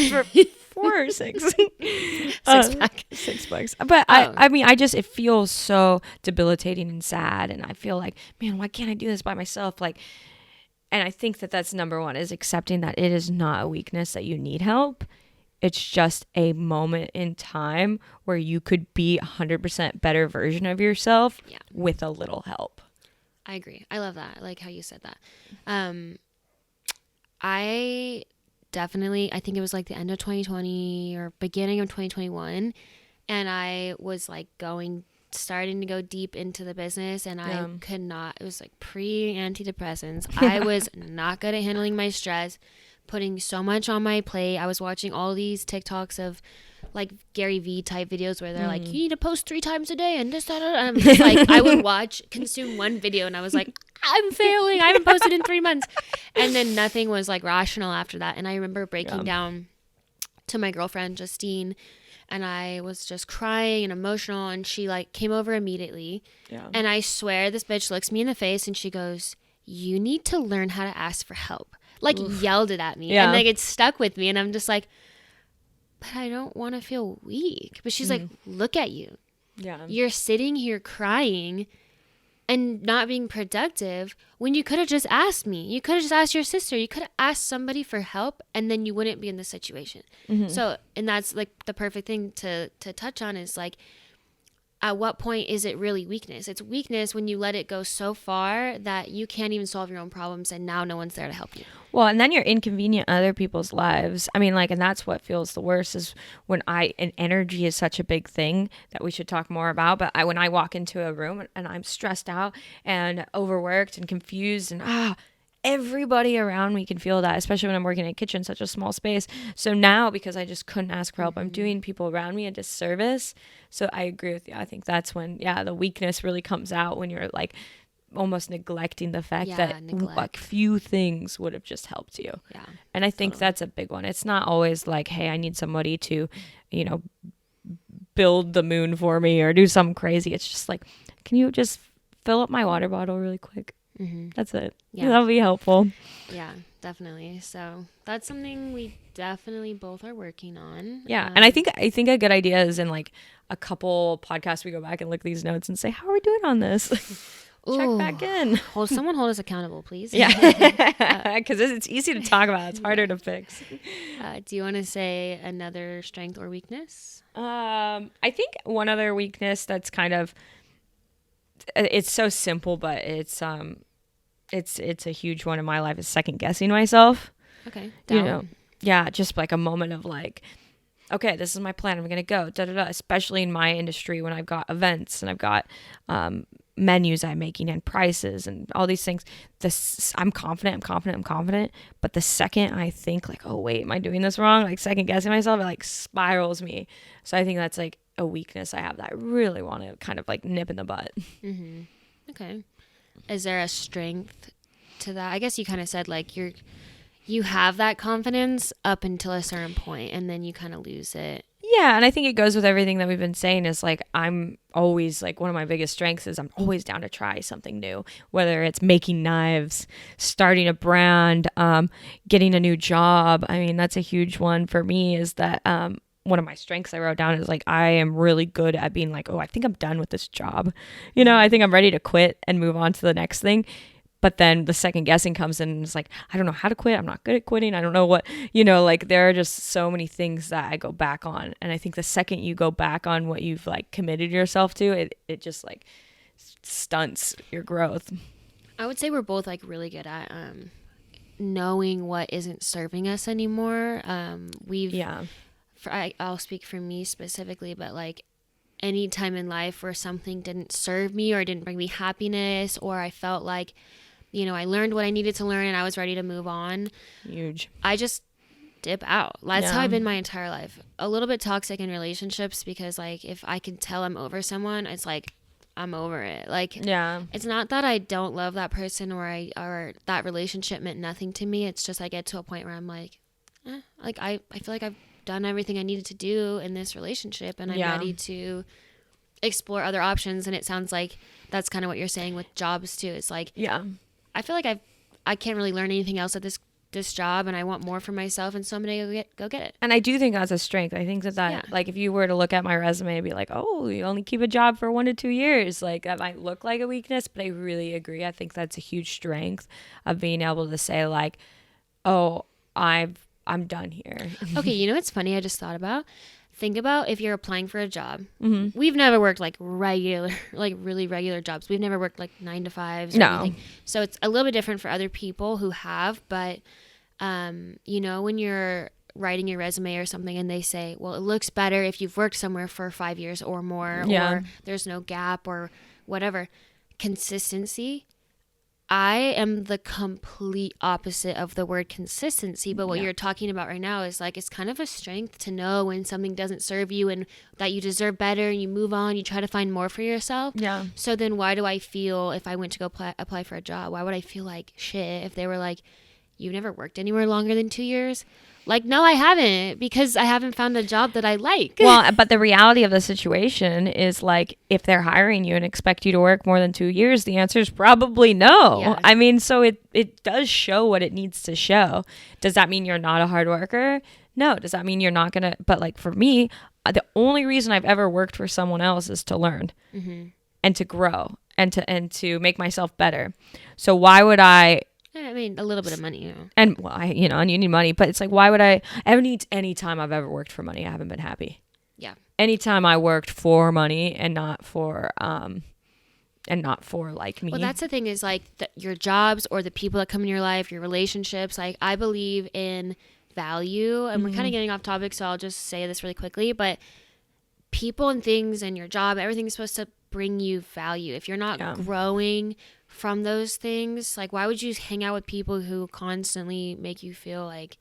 For 4 or 6. 6-pack. $6. But I mean, it feels so debilitating and sad. And I feel like, man, why can't I do this by myself? Like, and I think that's number one is accepting that it is not a weakness that you need help. It's just a moment in time where you could be 100% better version of yourself with a little help. I agree. I love that. I like how you said that. I think it was like the end of 2020 or beginning of 2021. And I was like starting to go deep into the business, and I could not, it was like pre-antidepressants. I was not good at handling my stress, putting so much on my plate. I was watching all these TikToks of like Gary Vee type videos where they're like, you need to post 3 times a day and this, that, and I'm just like, I would consume one video and I was like, I'm failing. I haven't posted in 3 months. And then nothing was like rational after that. And I remember breaking down to my girlfriend, Justine, and I was just crying and emotional, and she like came over immediately. Yeah. And I swear this bitch looks me in the face and she goes, you need to learn how to ask for help. Like yelled it at me. And like it stuck with me, and I'm just like, but I don't want to feel weak. But she's like, look at you. Yeah. You're sitting here crying and not being productive when you could have just asked me. You could have just asked your sister. You could have asked somebody for help, and then you wouldn't be in this situation. So, and that's like the perfect thing to touch on is like, at what point is it really weakness? It's weakness when you let it go so far that you can't even solve your own problems, and now no one's there to help you. Well, and then you're inconvenient other people's lives. I mean, like, and that's what feels the worst is when and energy is such a big thing that we should talk more about. But when I walk into a room and I'm stressed out and overworked and confused and everybody around me can feel that, especially when I'm working in a kitchen, such a small space. So now, because I just couldn't ask for help, I'm doing people around me a disservice. So I agree with you. I think that's when, the weakness really comes out, when you're like almost neglecting the fact that like few things would have just helped you. Yeah. And I think that's a big one. It's not always like, hey, I need somebody to, build the moon for me or do something crazy. It's just like, can you just fill up my water bottle really quick? That's it. Yeah, that'll be helpful. Yeah, definitely. So that's something we definitely both are working on. Yeah, and I think a good idea is in like a couple podcasts we go back and look at these notes and say, how are we doing on this? Check back in. Someone hold us accountable, please. Yeah, because it's easy to talk about. It's harder to fix. Do you want to say another strength or weakness? I think one other weakness that's kind of, it's so simple, but it's a huge one in my life, is second guessing myself. Okay. Just like a moment of like, okay, this is my plan, I'm gonna go, especially in my industry when I've got events and I've got menus I'm making and prices and all these things. I'm confident, but the second I think like, oh wait, am I doing this wrong, like second guessing myself, it like spirals me. So I think that's like a weakness I have that I really want to kind of like nip in the butt. Okay. Is there a strength to that? I guess you kind of said like you have that confidence up until a certain point and then you kind of lose it. Yeah, and I think it goes with everything that we've been saying, is like, I'm always like, one of my biggest strengths is I'm always down to try something new, whether it's making knives, starting a brand, getting a new job. I mean, that's a huge one for me, is that one of my strengths I wrote down is like, I am really good at being like, oh, I think I'm done with this job. I think I'm ready to quit and move on to the next thing. But then the second guessing comes in and it's like, I don't know how to quit. I'm not good at quitting. I don't know what, like there are just so many things that I go back on. And I think the second you go back on what you've like committed yourself to, it just like stunts your growth. I would say we're both like really good at knowing what isn't serving us anymore. I'll speak for me specifically, but like any time in life where something didn't serve me or didn't bring me happiness, or I felt like, I learned what I needed to learn and I was ready to move on. Huge. I just dip out. That's how I've been my entire life. A little bit toxic in relationships, because like if I can tell I'm over someone, it's like I'm over it. Like, it's not that I don't love that person or that relationship meant nothing to me. It's just I get to a point where I'm like, I feel like I've done everything I needed to do in this relationship and I'm ready to explore other options. And it sounds like that's kind of what you're saying with jobs too. It's like, I feel like I can't really learn anything else at this job and I want more for myself, and so I'm gonna go get it. And I do think that's a strength. I think that like if you were to look at my resume and be like, oh, you only keep a job for 1 to 2 years, like that might look like a weakness, but I really agree. I think that's a huge strength of being able to say like, oh, I'm done here. Okay, it's funny, I just thought about, think about if you're applying for a job. We've never worked like really regular jobs. We've never worked like 9 to 5s or anything. So it's a little bit different for other people who have, but when you're writing your resume or something and they say, well, it looks better if you've worked somewhere for 5 years or more, or there's no gap or whatever. Consistency. I am the complete opposite of the word consistency, but what you're talking about right now is like, it's kind of a strength to know when something doesn't serve you and that you deserve better, and you move on, you try to find more for yourself. Yeah. So then why do I feel, if I went to go apply for a job, why would I feel like shit if they were like, you've never worked anywhere longer than 2 years? Like, no, I haven't, because I haven't found a job that I like. Well, but the reality of the situation is like, if they're hiring you and expect you to work more than 2 years, the answer is probably no. Yeah. I mean, so it does show what it needs to show. Does that mean you're not a hard worker? No. Does that mean you're not going to, but like for me, the only reason I've ever worked for someone else is to learn and to grow and to make myself better. So why would I a little bit of money, and well, and you need money, but it's like, why would I ever need any time I've ever worked for money? I haven't been happy. Yeah. Anytime I worked for money and not for like me. Well, that's the thing is like your jobs or the people that come in your life, your relationships. Like I believe in value, and we're kind of getting off topic, so I'll just say this really quickly. But people and things and your job, everything is supposed to bring you value. If you're not growing from those things, like why would you hang out with people who constantly make you feel like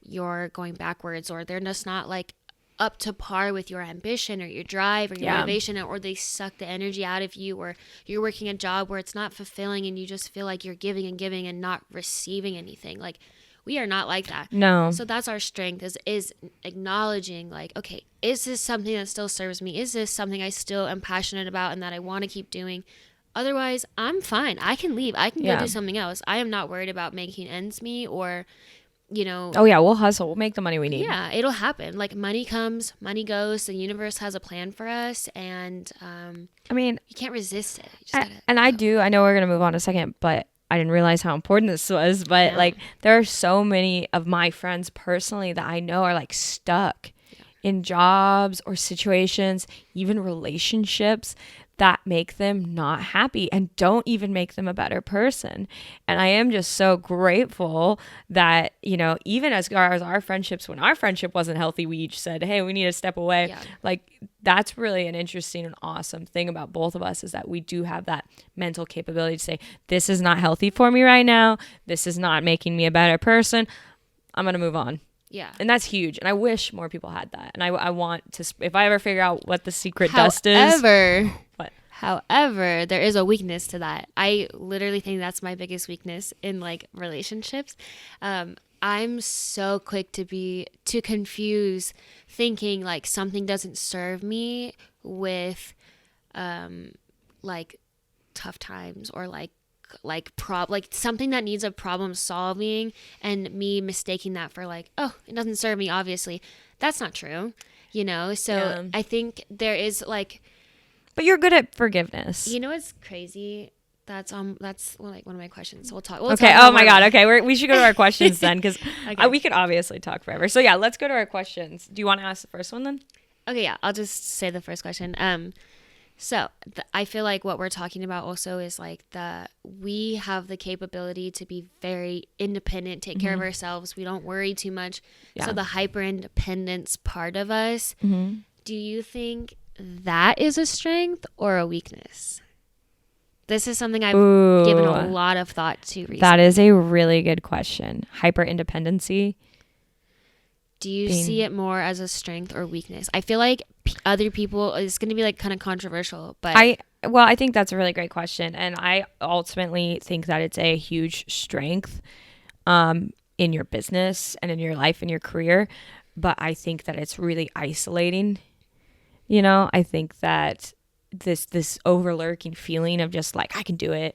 you're going backwards, or they're just not like up to par with your ambition or your drive or your motivation, or they suck the energy out of you, or you're working a job where it's not fulfilling and you just feel like you're giving and not receiving anything. Like we are not like that. No. So that's our strength is acknowledging like, okay, is this something that still serves me? Is this something I still am passionate about and that I want to keep doing? Otherwise, I'm fine. I can leave. I can go do something else. I am not worried about making ends meet or oh yeah, we'll hustle, we'll make the money we need. Yeah, it'll happen. Like money comes, money goes. The universe has a plan for us, and I mean, you can't resist it. I know we're gonna move on in a second, but I didn't realize how important this was. But like, there are so many of my friends personally that I know are like stuck in jobs or situations, even relationships that make them not happy and don't even make them a better person. And I am just so grateful that, even as our friendships, when our friendship wasn't healthy, we each said, hey, we need to step away. Yeah. Like, that's really an interesting and awesome thing about both of us, is that we do have that mental capability to say, this is not healthy for me right now. This is not making me a better person. I'm going to move on. Yeah. And that's huge. And I wish more people had that. And I want to, if I ever figure out what the secret dust is. However, there is a weakness to that. I literally think that's my biggest weakness in like relationships. I'm so quick to confuse thinking like something doesn't serve me with like tough times, or like something that needs a problem solving, and me mistaking that for like, oh, it doesn't serve me. Obviously that's not true, so I think there is like, but you're good at forgiveness. What's crazy? That's like one of my questions. So we'll talk. Okay. Oh my God. Okay. We should go to our questions then, because we could obviously talk forever. So yeah, let's go to our questions. Do you want to ask the first one then? Okay. Yeah. I'll just say the first question. So I feel like what we're talking about also is like we have the capability to be very independent, take care of ourselves. We don't worry too much. Yeah. So the hyper independence part of us, do you think that is a strength or a weakness? This is something I've given a lot of thought to recently. That is a really good question. Hyper independency. Do you see it more as a strength or weakness? I feel like other people, it's going to be like kind of controversial, but I think that's a really great question, and I ultimately think that it's a huge strength in your business and in your life and your career, but I think that it's really isolating. I think that this overlurking feeling of just like, I can do it.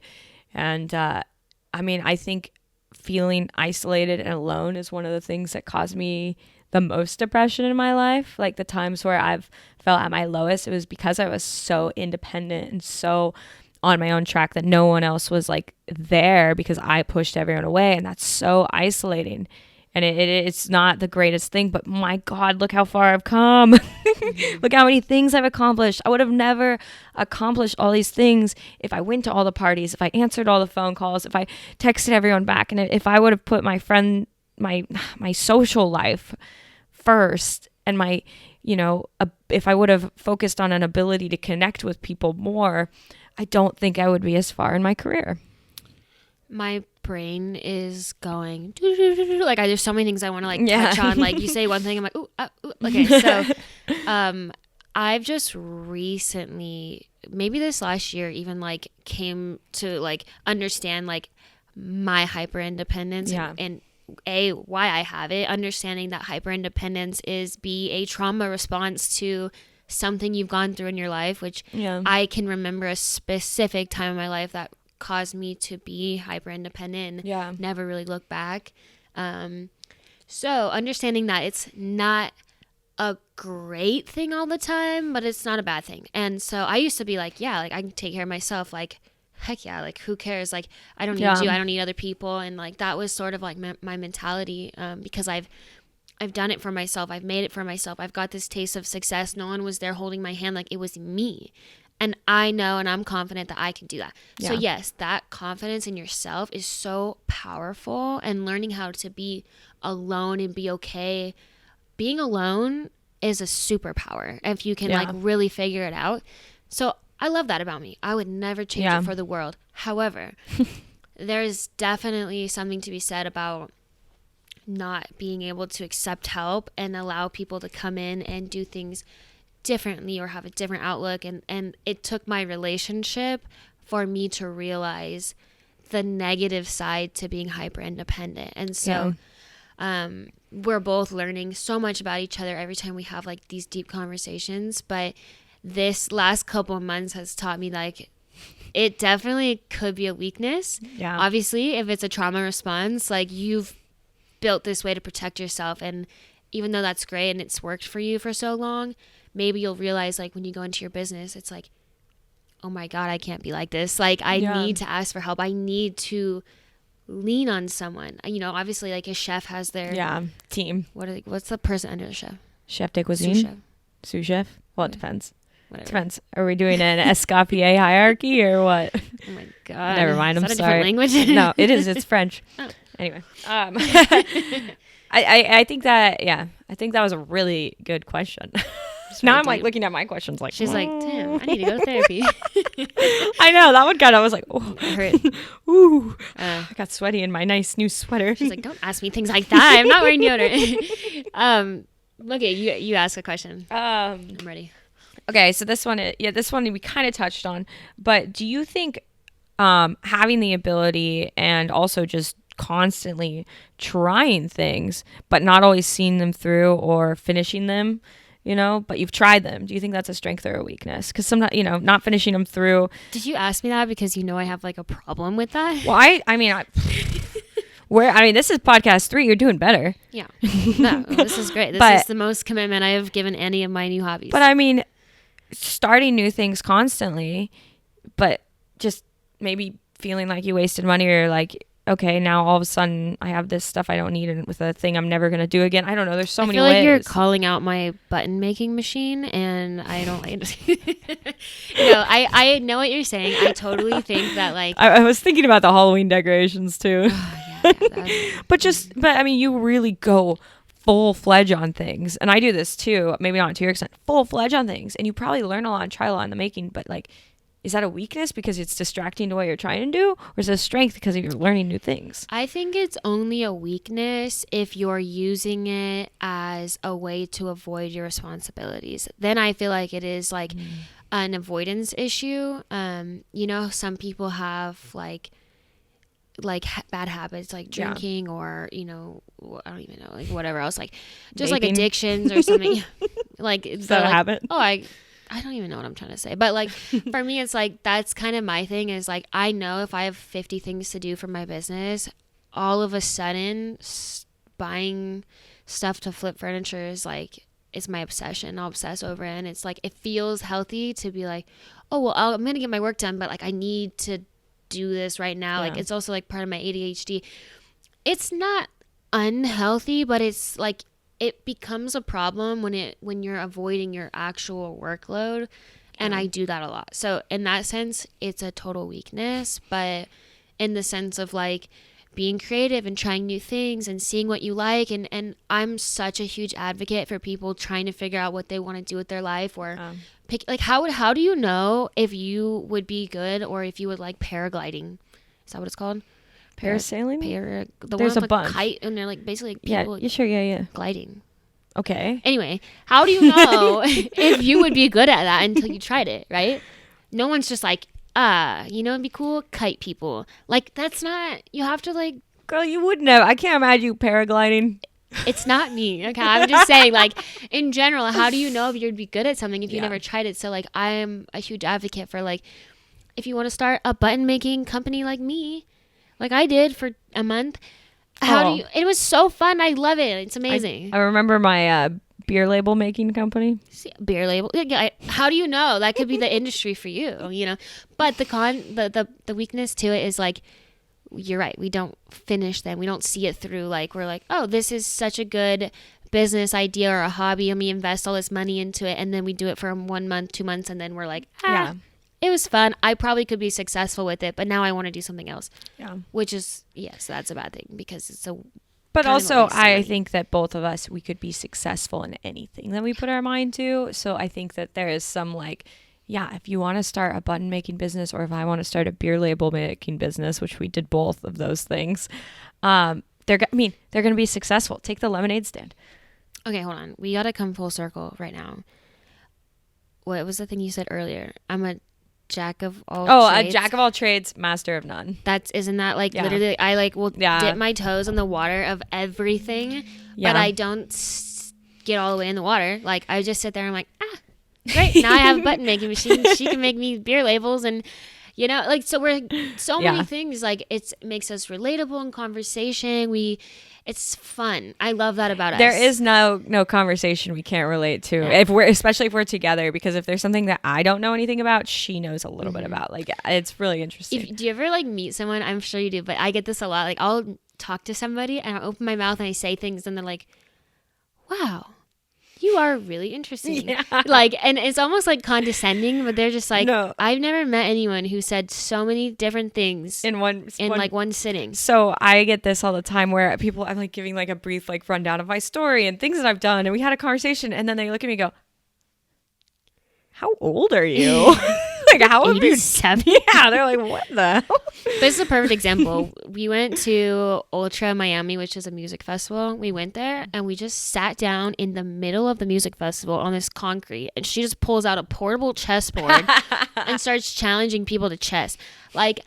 And I think feeling isolated and alone is one of the things that caused me the most depression in my life. Like the times where I've felt at my lowest, it was because I was so independent and so on my own track that no one else was like there, because I pushed everyone away, and that's so isolating. And it's not the greatest thing, but my God, look how far I've come. Look how many things I've accomplished. I would have never accomplished all these things if I went to all the parties, if I answered all the phone calls, if I texted everyone back, and if I would have put my social life first, and my, if I would have focused on an ability to connect with people more, I don't think I would be as far in my career. My brain is going like, there's so many things I want to like touch on. Like you say one thing, I'm like, ooh. Okay, so I've just recently, maybe this last year, even like came to like understand like my hyper independence and why I have it. Understanding that hyper independence is a trauma response to something you've gone through in your life, which I can remember a specific time in my life that caused me to be hyper independent and never really look back. So understanding that it's not a great thing all the time, but it's not a bad thing. And so I used to be like, I can take care of myself. Like, heck yeah, like who cares? Like, I don't need you. I don't need other people. And like, that was sort of like my mentality, because I've I've done it for myself. I've made it for myself. I've got this taste of success. No one was there holding my hand. Like, it was me. And I know, and I'm confident that I can do that. Yeah. So yes, that confidence in yourself is so powerful, and learning how to be alone and be okay. Being alone is a superpower if you can like really figure it out. So I love that about me. I would never change it for the world. However, there's definitely something to be said about not being able to accept help and allow people to come in and do things differently or have a different outlook. And it took my relationship for me to realize the negative side to being hyper independent. And so we're both learning so much about each other every time we have like these deep conversations. But this last couple of months has taught me like it definitely could be a weakness. Yeah. Obviously, if it's a trauma response, like you've built this way to protect yourself. And even though that's great and it's worked for you for so long, maybe you'll realize like when you go into your business, it's like, oh my God, I can't be like this. Like I need to ask for help. I need to lean on someone. You know, obviously like a chef has their team. What's the person under the chef? Chef de cuisine? Sous chef? Well, it depends. Whatever. Depends. Are we doing an Escoffier hierarchy or what? Oh my God. Never mind. I'm sorry. Different language? No, it is. It's French. Oh. Anyway, I think that I think that was a really good question. Now I'm like looking at my questions like she's like, damn, I need to go to therapy. I know that one kind of was like, oh, it hurt. Ooh, I got sweaty in my nice new sweater. She's like, don't ask me things like that. I'm not wearing deodorant. Look at you. Ask a question. I'm ready. Okay, so this one we kind of touched on, but do you think having the ability and also just constantly trying things, but not always seeing them through or finishing them, you know, but you've tried them, do you think that's a strength or a weakness? Because sometimes, you know, not finishing them through. Did you ask me that because you know I have like a problem with that? Well, I mean, this is podcast 3. You're doing better. Yeah. No, this is great. This is the most commitment I have given any of my new hobbies. But I mean, starting new things constantly, but just maybe feeling like you wasted money, or like, okay, now all of a sudden I have this stuff I don't need and with a thing I'm never going to do again. I don't know. There's so many ways. I feel like you're calling out my button making machine, and I don't like it. No, I know what you're saying. I totally think that like. I was thinking about the Halloween decorations too. Yeah, but I mean, you really go full-fledged on things. And I do this too, maybe not to your extent, full-fledged on things. And you probably learn a lot and try a lot in the making, but like, is that a weakness because it's distracting to what you're trying to do? Or is it a strength because you're learning new things? I think it's only a weakness if you're using it as a way to avoid your responsibilities. Then I feel like it is like an avoidance issue. You know, some people have like bad habits like drinking or, you know, I don't even know, like whatever else, like just vaping. Like addictions or something. Like is that a habit? Oh, I don't even know what I'm trying to say. But like for me, it's like that's kind of my thing is like I know if I have 50 things to do for my business, all of a sudden buying stuff to flip furniture is like it's my obsession. I'll obsess over it. And it's like it feels healthy to be like, oh, well, I'm going to get my work done, but like I need to do this right now. Like it's also like part of my ADHD. It's not unhealthy, but it's like it becomes a problem when you're avoiding your actual workload. And I do that a lot. So in that sense, it's a total weakness. But in the sense of like being creative and trying new things and seeing what you like. And I'm such a huge advocate for people trying to figure out what they want to do with their life or pick, like how do you know if you would be good or if you would like paragliding? Is that what it's called? Parasailing? There's a bunch. Kite, and they're like basically like people gliding. Okay. Anyway, how do you know if you would be good at that until you tried it, right? No one's just like, you know, it'd be cool, kite people. Like that's not, you have to like. Girl, you wouldn't know. I can't imagine you paragliding. It's not me. Okay, I'm just saying, like, in general, how do you know if you'd be good at something if you never tried it? So, like, I'm a huge advocate for, like, if you want to start a button-making company like me, like I did for a month, it was so fun. I love it. It's amazing. I remember my beer label making company. Beer label. How do you know? That could be the industry for you, you know? But the weakness to it is, like, you're right. We don't finish them. We don't see it through. Like, we're like, oh, this is such a good business idea or a hobby and we invest all this money into it and then we do it for 1 month, 2 months, and then we're like, it was fun. I probably could be successful with it, but now I want to do something else. Yeah. Which is, yes, that's a bad thing because it's a. But also, I think that both of us, we could be successful in anything that we put our mind to. So I think that there is some like, if you want to start a button making business, or if I want to start a beer label making business, which we did both of those things, they're going to be successful. Take the lemonade stand. Okay, hold on. We got to come full circle right now. What was the thing you said earlier? I'm a jack of all trades. A jack of all trades, master of none. Isn't that like literally, I like will dip my toes in the water of everything, but I don't get all the way in the water. Like I just sit there and I'm like, great. Now I have a button making machine. She can make me beer labels and like, so we're so many things. Like it makes us relatable in conversation. It's fun. I love that about us. There is no conversation we can't relate to especially if we're together, because if there's something that I don't know anything about, she knows a little bit about. Like it's really interesting. Do you ever like meet someone? I'm sure you do, but I get this a lot. Like I'll talk to somebody and I'll open my mouth and I say things and they're like, wow, you are really interesting. Yeah. Like, and it's almost like condescending, but they're just like, no. I've never met anyone who said so many different things in one sitting. So I get this all the time where I'm like giving like a brief like rundown of my story and things that I've done, and we had a conversation, and then they look at me and go, how old are you? Like, how old are you? 7? Yeah, they're like, what the hell? This is a perfect example. We went to Ultra Miami, which is a music festival. We went there and we just sat down in the middle of the music festival on this concrete, and she just pulls out a portable chessboard and starts challenging people to chess. Like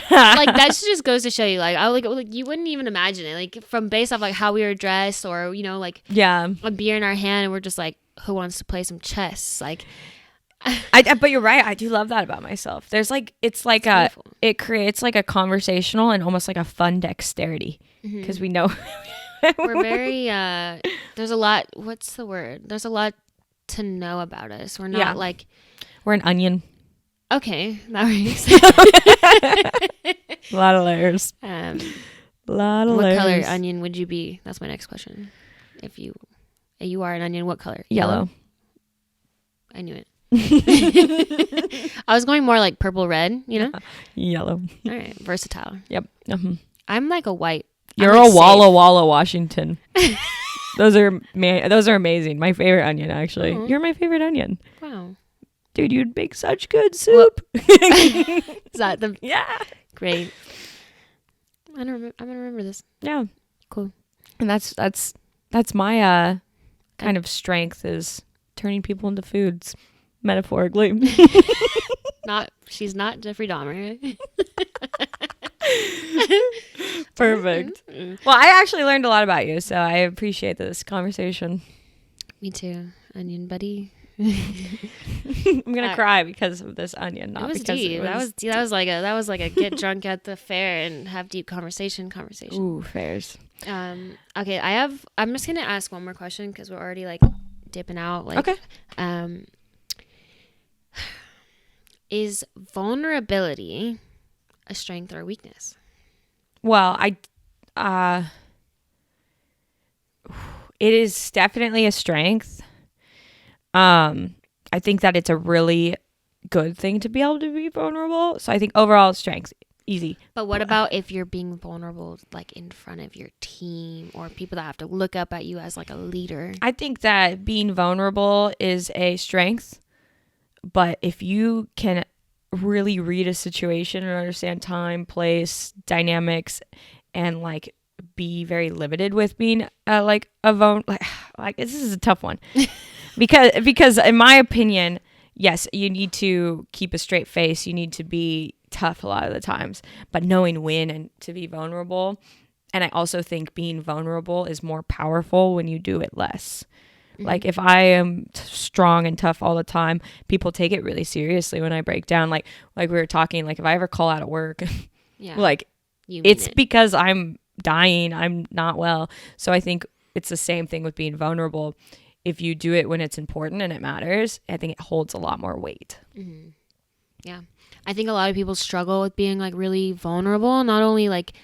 that just goes to show you, like, you wouldn't even imagine it, like from based off like how we were dressed, or like a beer in our hand, and we're just like, who wants to play some chess? Like. But you're right. I do love that about myself. There's like, it creates like a conversational and almost like a fun dexterity, because we know we're very, there's a lot, what's the word? There's a lot to know about us. We're not like, we're an onion. Okay. That makes sense. A lot of layers. What color onion would you be? That's my next question. If you are an onion, what color? Yellow. I knew it. I was going more like purple red, Yellow. All right, versatile. Yep. I'm like a white. You're a Walla Walla Washington. Those are amazing. My favorite onion, actually. You're my favorite onion. Wow, dude, you'd make such good soup. Is that the? Yeah. Great. I'm gonna remember this. Yeah. Cool. And that's my kind of strength, is turning people into foods. Metaphorically. She's not Jeffrey Dahmer. Perfect. Well, I actually learned a lot about you, so I appreciate this conversation. Me too, onion buddy. I'm gonna cry because of this onion, not because deep. That was like a get drunk at the fair and have deep conversation. Ooh, fairs. Okay, I'm just gonna ask one more question because we're already like dipping out. Like, okay. Is vulnerability a strength or a weakness? Well, it is definitely a strength. I think that it's a really good thing to be able to be vulnerable. So I think overall strength, easy. But what about if you're being vulnerable, like in front of your team or people that have to look up at you as like a leader? I think that being vulnerable is a strength. But if you can really read a situation and understand time, place, dynamics, and like be very limited with being like this is a tough one because in my opinion, yes, you need to keep a straight face. You need to be tough a lot of the times, but knowing when and to be vulnerable. And I also think being vulnerable is more powerful when you do it less. Like if I am strong and tough all the time, people take it really seriously when I break down. Like we were talking, like if I ever call out of work, like it's because I'm dying, I'm not well. So I think it's the same thing with being vulnerable. If you do it when it's important and it matters, I think it holds a lot more weight. Mm-hmm. Yeah. I think a lot of people struggle with being like really vulnerable, not only like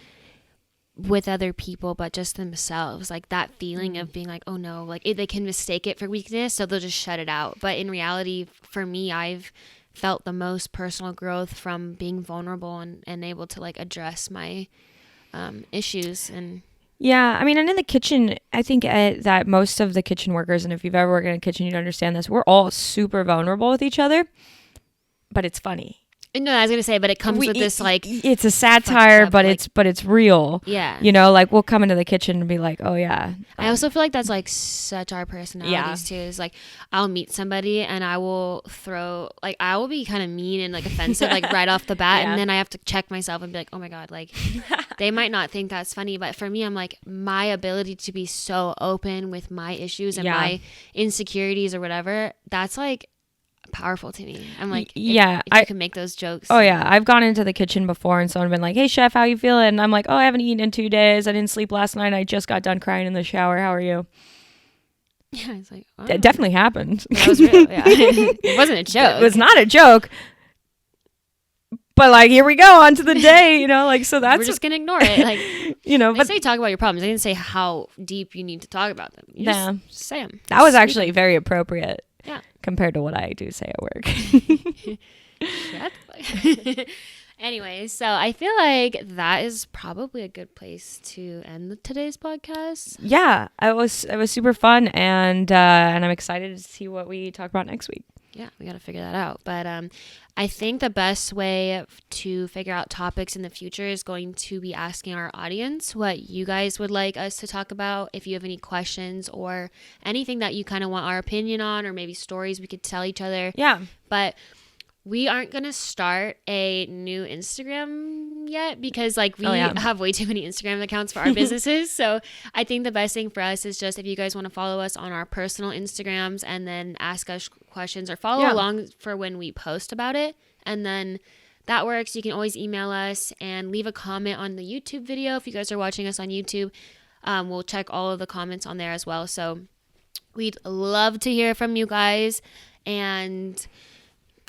with other people, but just themselves. Like that feeling of being like, oh no, like they can mistake it for weakness, so they'll just shut it out. But in reality, for me, I've felt the most personal growth from being vulnerable and able to like address my issues. And yeah, I mean, and in the kitchen, I think that most of the kitchen workers, and if you've ever worked in a kitchen, you'd understand this, we're all super vulnerable with each other, but it's funny. No, I was gonna say, but it comes with this like, it's a satire, up, but like, it's real. Yeah, you know, like we'll come into the kitchen and be like, oh yeah. I also feel like that's like such our personalities too. Is like I'll meet somebody and I will be kind of mean and like offensive like right off the bat, and then I have to check myself and be like, oh my god, like they might not think that's funny, but for me, I'm like, my ability to be so open with my issues and my insecurities or whatever, that's like powerful to me. I'm like, if you can make those jokes. Oh yeah, I've gone into the kitchen before and someone been like, hey chef, how you feeling? And I'm like, oh, I haven't eaten in 2 days, I didn't sleep last night, I just got done crying in the shower, how are you? Yeah, it's like, oh. It definitely happened. That was real. Yeah. It wasn't a joke. It was not a joke, but like, here we go on to the day, you know, like, so that's, we're just gonna ignore it, like, you know. But I say talk about your problems. I didn't say how deep you need to talk about them. You just say them. That was actually very appropriate. Yeah. Compared to what I do say at work. Anyway, so I feel like that is probably a good place to end today's podcast. Yeah, it was super fun, and I'm excited to see what we talk about next week. Yeah, we got to figure that out. But I think the best way to figure out topics in the future is going to be asking our audience what you guys would like us to talk about. If you have any questions or anything that you kind of want our opinion on, or maybe stories we could tell each other. Yeah. But we aren't going to start a new Instagram yet because like we have way too many Instagram accounts for our businesses. So I think the best thing for us is just if you guys want to follow us on our personal Instagrams and then ask us questions or follow along for when we post about it. And then that works. You can always email us and leave a comment on the YouTube video. If you guys are watching us on YouTube, we'll check all of the comments on there as well. So we'd love to hear from you guys. And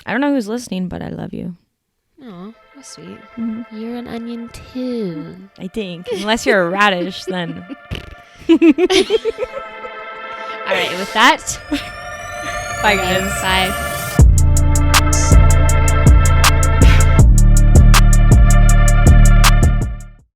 I don't know who's listening, but I love you. Oh, that's sweet. Mm-hmm. You're an onion too. I think. Unless you're a radish, then. All right, with that. Bye, guys. Bye.